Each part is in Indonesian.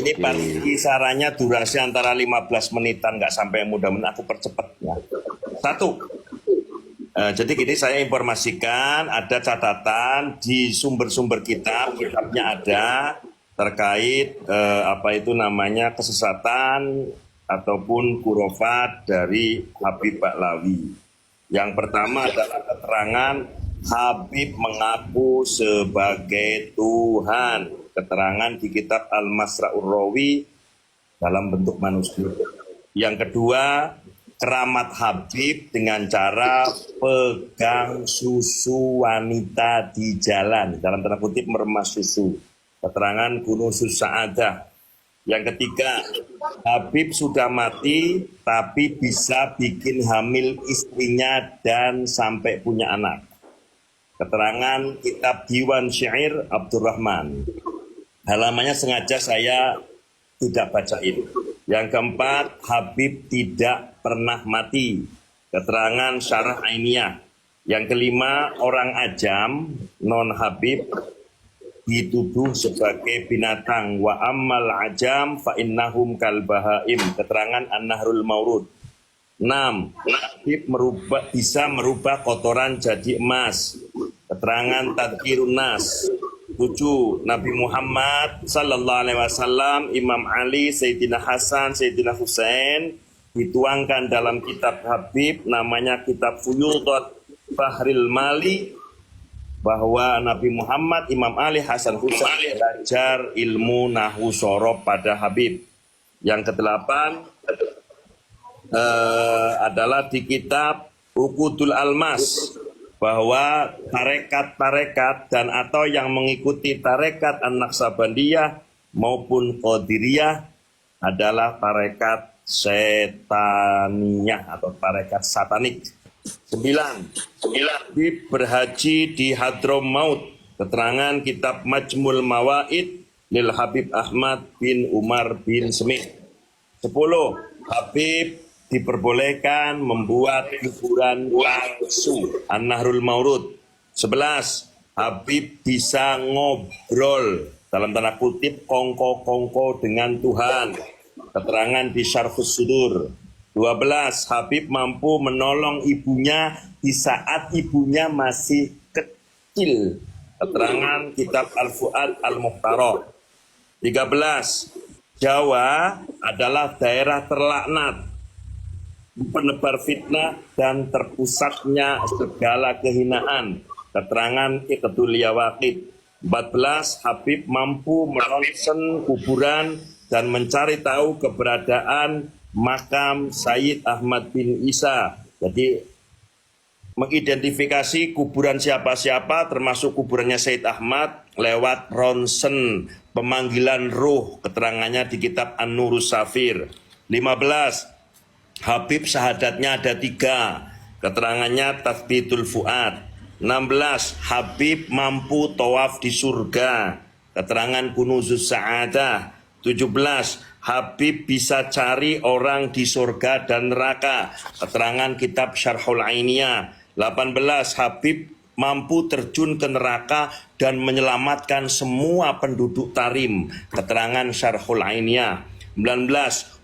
Ini kisarannya durasi antara 15 menitan, nggak sampai, mudah-mudahan aku percepat ya. Satu, jadi gini, saya informasikan ada catatan di sumber-sumber kitabnya ada terkait apa itu namanya kesesatan ataupun kurofat dari Habib Baklawi. Yang pertama adalah keterangan Habib mengaku sebagai Tuhan. Keterangan di kitab Al-Masra'ur Rawi dalam bentuk manuskrip. Yang kedua, keramat Habib dengan cara pegang susu wanita di jalan, dalam tanda kutip meremas susu. Keterangan Kunuzus Sa'adah. Yang ketiga, Habib sudah mati tapi bisa bikin hamil istrinya dan sampai punya anak. Keterangan kitab Diwan Syair Abdurrahman. Halamannya sengaja saya tidak bacain. Yang keempat, Habib tidak pernah mati. Keterangan Syarah Ainiyah. Yang kelima, orang ajam non Habib dituduh sebagai binatang. Wa ammal ajam fa innahum kal bahaim. Keterangan An-Nahrul Maurud. 6. Habib bisa merubah kotoran jadi emas. Keterangan Tadhkirun Nas. 7. Nabi Muhammad sallallahu alaihi wasallam, Imam Ali, Sayyidina Hasan, Sayyidina Husain dituangkan dalam kitab Habib namanya kitab Fuyudat Bahril Mali, bahwa Nabi Muhammad, Imam Ali, Hasan, Husain belajar ilmu nahwu sorob pada Habib. Yang kedelapan adalah di kitab Uqudul Almas, bahwa tarekat-tarekat dan atau yang mengikuti tarekat An-Naqsabandiyah maupun Qadiriyah adalah tarekat setaniyah atau tarekat satanik. 9. Habib berhaji di Hadramaut. Keterangan kitab Majmul Mawaid lil Habib Ahmad bin Umar bin Semih. 10. Habib diperbolehkan membuat kuburan palsu. An-Nahrul Maurud. 11. Habib bisa ngobrol dalam tanda kutip kongko-kongko dengan Tuhan. Keterangan di Syarhus Sudur. 12. Habib mampu menolong ibunya di saat ibunya masih kecil. Keterangan kitab Al-Fuad Al-Mukhtarah. 13. Jawa adalah daerah terlaknat, penebar fitnah dan terpusatnya segala kehinaan. Keterangan Iqdul Yawaqid. 14. Habib mampu meronsen kuburan dan mencari tahu keberadaan makam Sayyid Ahmad bin Isa. Jadi mengidentifikasi kuburan siapa-siapa termasuk kuburannya Sayyid Ahmad lewat ronsen pemanggilan ruh. Keterangannya di kitab An-Nurus Safir. 15. Habib syahadatnya ada 3. Keterangannya Tathbitul Fuad. 16. Habib mampu tawaf di surga. Keterangan Kunuzus Sa'adah. 17. Habib bisa cari orang di surga dan neraka. Keterangan kitab Syarhul Ainiyah. 18. Habib mampu terjun ke neraka dan menyelamatkan semua penduduk Tarim. Keterangan Syarhul Ainiyah. 19.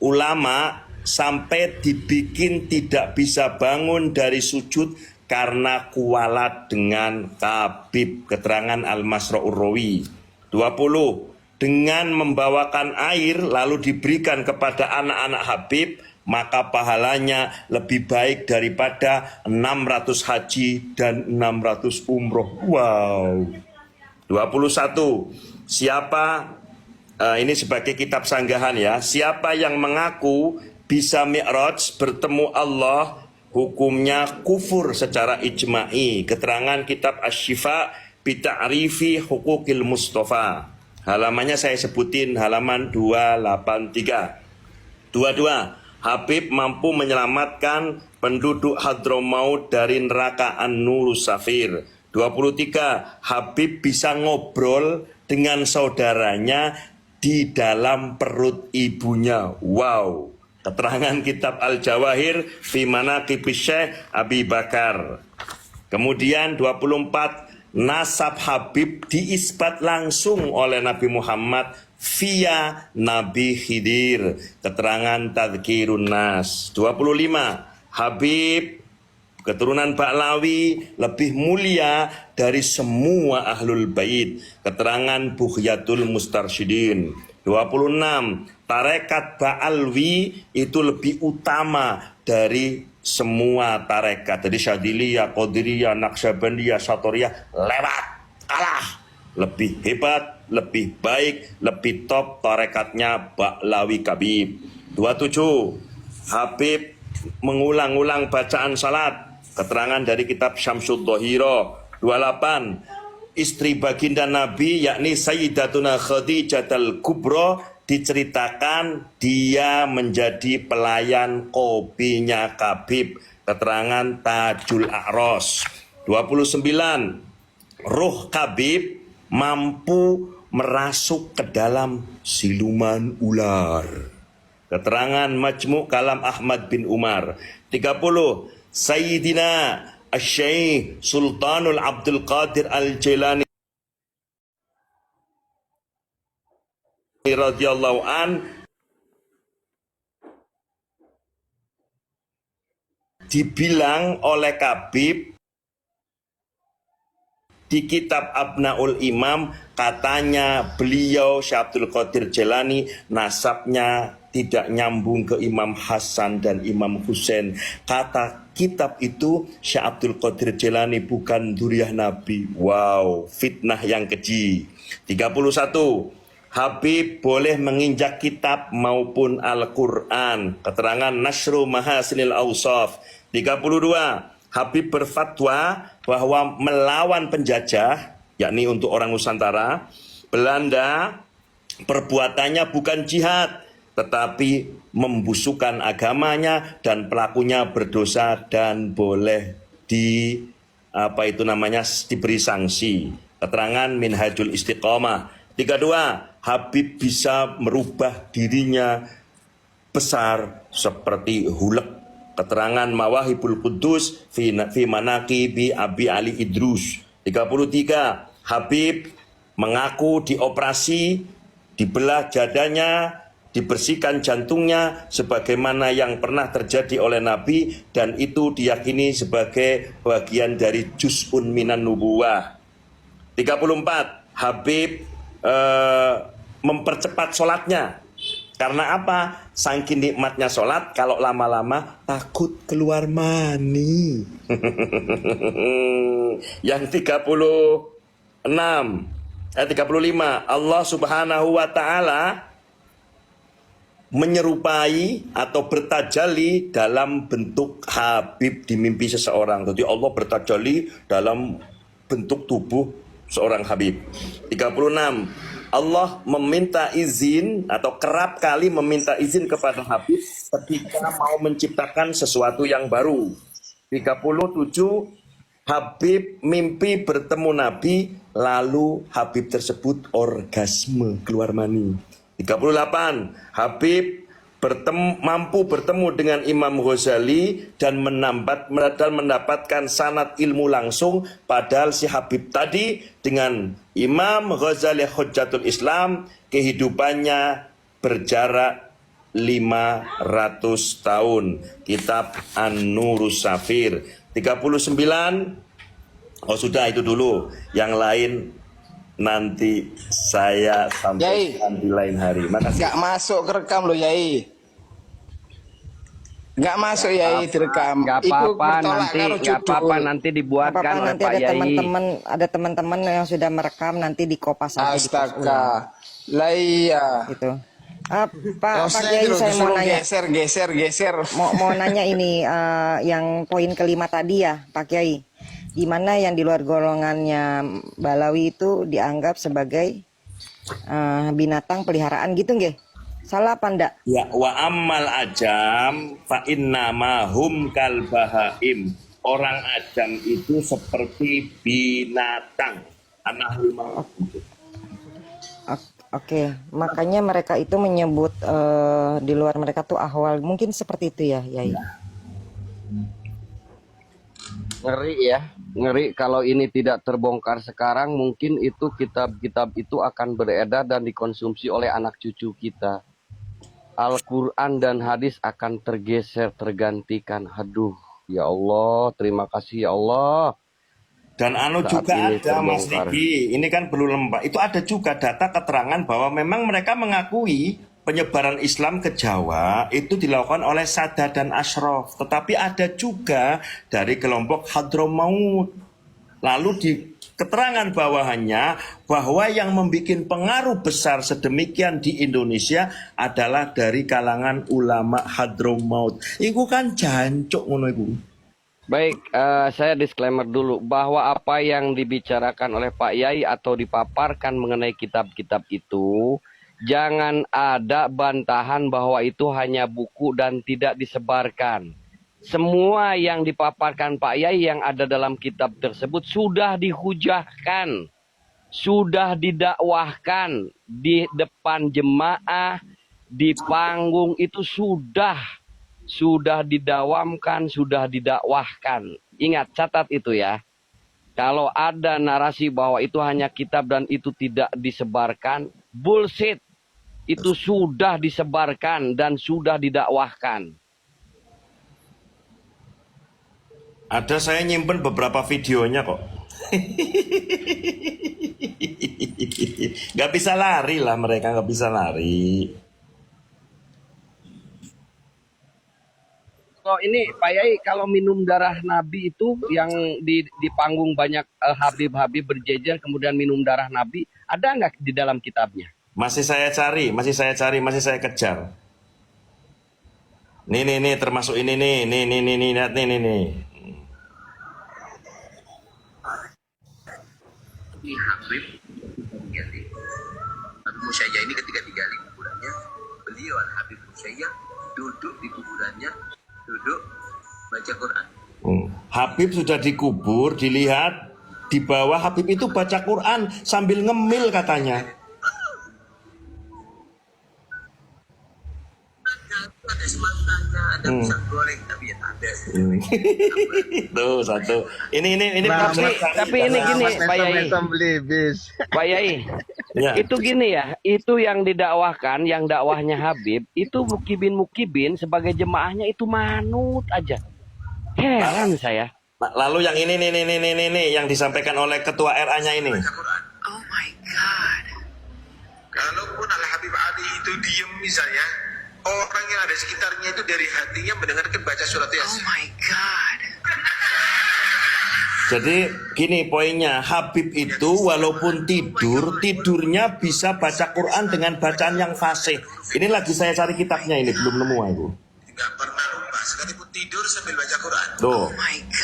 Ulama sampai dibikin tidak bisa bangun dari sujud karena kualat dengan Habib. Keterangan Al-Masra'ur Rawi. 20. Dengan membawakan air lalu diberikan kepada anak-anak Habib, maka pahalanya lebih baik daripada 600 haji dan 600 umroh. Wow. 21. Siapa, ini sebagai kitab sanggahan ya, siapa yang mengaku bisa mi'raj bertemu Allah, hukumnya kufur secara ijma'i. Keterangan kitab Asy-Syifa bi Ta'rifi Huquqil Mustafa. Halamannya saya sebutin, halaman 283. 22. Habib mampu menyelamatkan penduduk Hadramaut dari neraka An-Nurus Safir. 23. Habib bisa ngobrol dengan saudaranya di dalam perut ibunya. Wow. Keterangan kitab Al-Jawahir fi Manaqib Syekh Abi Bakar. Kemudian 24. Nasab Habib diisbat langsung oleh Nabi Muhammad via Nabi Khidir. Keterangan Tadhkirun Nas. 25. Habib keturunan Ba'lawi lebih mulia dari semua ahlul bait. Keterangan Bughyatul Mustarsyidin. 26. Tarekat Ba'alwi itu lebih utama dari semua tarekat. Jadi Syadiliyah, Qadiriyah, Naqsyabandiyah, Syatoriyah lewat, kalah. Lebih hebat, lebih baik, lebih top tarekatnya Ba'lawi Kabib. 27. Habib mengulang-ulang bacaan salat. Keterangan dari kitab Syamsud Dhahira. 28. Istri baginda Nabi yakni Sayyidatuna Khadijatul Kubra diceritakan dia menjadi pelayan kopinya Kabib. Keterangan Tajul A'ros. 29. Ruh Kabib mampu merasuk ke dalam siluman ular. Keterangan Majmu' Kalam Ahmad bin Umar. 30. Sayyidina Asy-Syaikh Sultanul Abdul Qadir Al-Jilani radhiyallahu an dibilang oleh Kabib di kitab Abnaul Imam, katanya beliau Syekh Abdul Qadir Jilani nasabnya tidak nyambung ke Imam Hasan dan Imam Husain. Kata kitab itu Syekh Abdul Qadir Jilani bukan dzurriyyah Nabi. Wow, fitnah yang keji. 31. Habib boleh menginjak kitab maupun Al-Quran. Keterangan Nasru Mahasinil Awsaf. 32. Habib berfatwa bahwa melawan penjajah, yakni untuk orang Nusantara, Belanda, perbuatannya bukan jihad, tetapi membusukkan agamanya dan pelakunya berdosa dan boleh diberi sanksi. Keterangan Minhajul Istiqomah. 32. Habib bisa merubah dirinya besar seperti Hulek. Keterangan Mawahibul Quddus fi Manaqibi Abi Ali Idrus. 33. Habib mengaku dioperasi, dibelah dadanya, dibersihkan jantungnya sebagaimana yang pernah terjadi oleh Nabi, dan itu diyakini sebagai bagian dari juz'un minan nubuwah. 34. Habib mempercepat sholatnya. Karena apa? Saking nikmatnya sholat, kalau lama-lama takut keluar mani. Yang 35. Allah Subhanahu wa ta'ala menyerupai atau bertajalli dalam bentuk Habib di mimpi seseorang. Jadi Allah bertajalli dalam bentuk tubuh seorang Habib. 36. Allah meminta izin atau kerap kali meminta izin kepada Habib ketika mau menciptakan sesuatu yang baru. 37. Habib mimpi bertemu Nabi, lalu Habib tersebut orgasme, keluar mani. 38. Habib mampu bertemu dengan Imam Ghazali dan mendapatkan sanad ilmu langsung, padahal si Habib tadi dengan Imam Ghazali Hujjatul Islam kehidupannya berjarak 500 tahun. Kitab An-Nurus Safir. 39. Oh sudah, itu dulu. Yang lain nanti saya sampaikan di lain hari. Makasih. Gak masuk kerekam loh Yai. Gak masuk Yai direkam. Gak apa-apa nanti dibuatkan oleh Pak Yai. Ada teman-teman yang sudah merekam, nanti dikopas aja. Astaga. Lah iya. Gitu. Pak Yai, saya mau nanya. Geser. Mau nanya ini yang poin kelima tadi ya, Pak Yai. Di mana yang di luar golongannya Balawi itu dianggap sebagai binatang peliharaan gitu nggih? Salah apa enggak? Ya, wa ammal ajam fa inna mahum kal bahaim. Orang ajam itu seperti binatang. Oke, makanya mereka itu menyebut di luar mereka tuh ahwal. Mungkin seperti itu ya, Yai. Ngeri ya, ngeri kalau ini tidak terbongkar sekarang, mungkin itu kitab-kitab itu akan beredar dan dikonsumsi oleh anak cucu kita. Al-Quran dan hadis akan tergeser, tergantikan. Aduh, ya Allah, terima kasih ya Allah. Dan anu Saat juga ini ada Mas terbongkar. Riki, ini kan belum lembah. Itu ada juga data keterangan bahwa memang mereka mengakui penyebaran Islam ke Jawa itu dilakukan oleh Sadat dan Ashraf. Tetapi ada juga dari kelompok Hadramaut. Lalu di keterangan bawahannya bahwa yang membuat pengaruh besar sedemikian di Indonesia adalah dari kalangan ulama Hadramaut. Iku kan jancuk ngono iku. Baik, saya disclaimer dulu bahwa apa yang dibicarakan oleh Pak Yai atau dipaparkan mengenai kitab-kitab itu, jangan ada bantahan bahwa itu hanya buku dan tidak disebarkan. Semua yang dipaparkan Pak Yai yang ada dalam kitab tersebut sudah dihujahkan, sudah didakwahkan di depan jemaah, di panggung itu sudah didawamkan, sudah didakwahkan. Ingat, catat itu ya. Kalau ada narasi bahwa itu hanya kitab dan itu tidak disebarkan, bullshit. Itu sudah disebarkan dan sudah didakwahkan. Ada, saya nyimpen beberapa videonya kok. Gak bisa lari lah mereka, gak bisa lari. Kalau ini Pak Yai, kalau minum darah Nabi itu yang di panggung banyak Habib-Habib berjejer kemudian minum darah Nabi, ada nggak di dalam kitabnya? Masih saya cari, masih saya kejar. Nih, termasuk ini nih, lihat nih. Ini Habib Musayyah ini ketika digali kuburannya, beliau Habib Musayyah duduk di kuburannya, duduk baca Quran. Habib sudah dikubur, dilihat di bawah Habib itu baca Quran sambil ngemil katanya. Ada semangkanya, ada pisang goreng, tapi ya ada. Tuh satu. Ini Tapi ini gini Pak Yai. Pak Yai, Ya. itu gini ya, itu yang didakwahkan, yang dakwahnya Habib, itu mukibin sebagai jemaahnya itu manut aja. Heran saya. Lalu yang ini nih yang disampaikan oleh ketua RA-nya ini. Baca Quran. Oh my God. Kalaupun Al Habib Ali itu diem misalnya, orang yang ada sekitarnya itu dari hatinya mendengarkan baca surat Yasin. Oh my God. Jadi gini poinnya, Habib itu walaupun tidurnya bisa baca Quran dengan bacaan yang fasih. Ini lagi saya cari kitabnya ini, belum nemu aku. Tidak pernah lupa, sekalipun tidur sambil baca Quran. Tuh,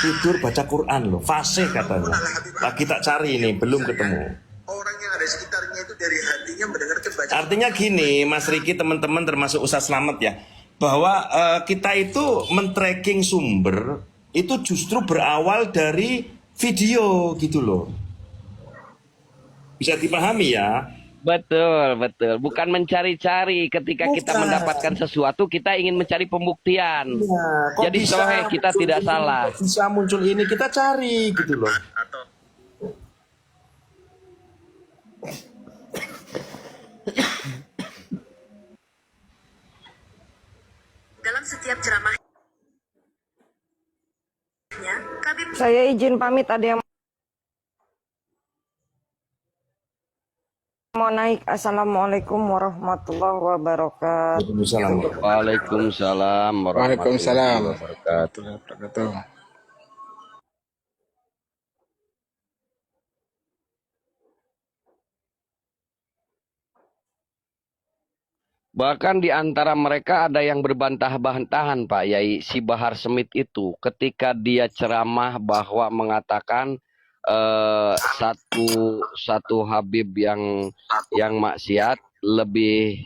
tidur baca Quran loh, fasih katanya. Lagi tak cari ini, belum ketemu. Orang yang ada sekitarnya itu dari hatinya mendengarkan baca. Artinya gini, Mas Riki, teman-teman termasuk Ustaz Slamet ya, bahwa kita itu men-tracking sumber itu justru berawal dari video gitu loh. Bisa dipahami ya? Betul. Bukan mencari-cari. Ketika kita Bukan. mendapatkan sesuatu, kita ingin mencari pembuktian. Ya, kok Jadi bisa sohe kita muncul tidak ini, salah. kok bisa muncul ini, kita cari gitu loh. Atau Dalam setiap ceramahnya, Kabib Saya izin pamit, ada yang mau naik. Assalamualaikum warahmatullahi wabarakatuh. Waalaikumsalam. Waalaikumsalam Waalaikumsalam wabarakatuh. warahmatullahi wabarakatuh. Bahkan di antara mereka ada yang berbantah-bantahan Pak Yai, si Bahar Smith itu ketika dia ceramah bahwa mengatakan satu Habib yang maksiat lebih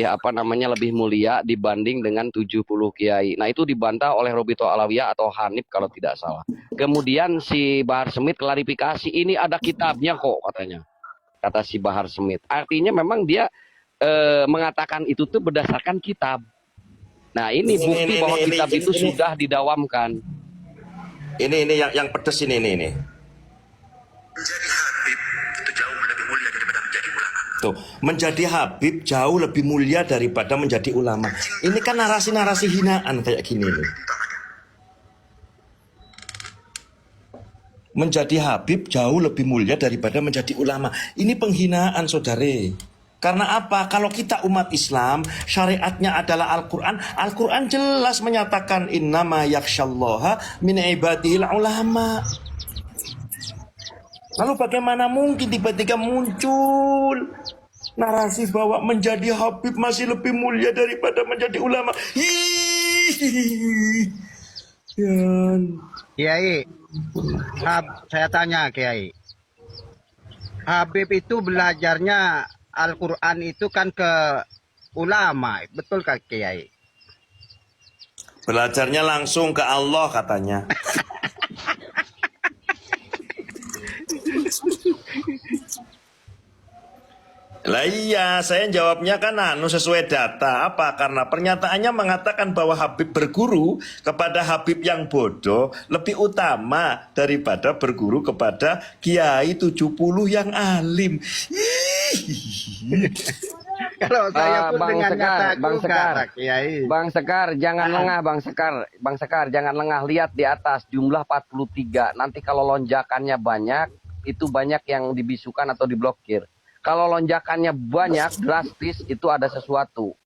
apa namanya lebih mulia dibanding dengan 70 kiai. Nah, itu dibantah oleh Robito Alawiyah atau Hanif kalau tidak salah. Kemudian si Bahar Smith klarifikasi, ini ada kitabnya kok katanya. Kata si Bahar Smith. Artinya memang dia mengatakan itu tuh berdasarkan kitab. Nah, ini bukti bahwa kitab itu sudah didawamkan. Ini yang pedes ini. Menjadi habib itu jauh lebih mulia daripada menjadi ulama. Tuh, menjadi habib jauh lebih mulia daripada menjadi ulama. Ini kan narasi-narasi hinaan kayak gini nih. Menjadi habib jauh lebih mulia daripada menjadi ulama. Ini penghinaan, saudare. Karena apa? Kalau kita umat Islam, syariatnya adalah Al-Quran. Al-Quran jelas menyatakan innama yakhsyallaha min ibadihil ulama. Lalu bagaimana mungkin tiba-tiba muncul narasi bahwa menjadi habib masih lebih mulia daripada menjadi ulama? Hihihi. Kiai, saya tanya Kiai, Habib itu belajarnya Al-Quran itu kan ke ulama, betul kah Kiai? Belajarnya langsung ke Allah katanya. Lah iya, saya jawabnya kan sesuai data. Apa? Karena pernyataannya mengatakan bahwa Habib berguru kepada Habib yang bodoh lebih utama daripada berguru kepada Kiai 70 yang alim. Kalau saya pun Bang dengan Sekar, nyataku Bang Sekar, kata Kiai. Bang Sekar, jangan lengah, Bang Sekar, jangan lengah. Lihat di atas jumlah 43. Nanti kalau lonjakannya banyak, itu banyak yang dibisukan atau diblokir. Kalau lonjakannya banyak, drastis, itu ada sesuatu.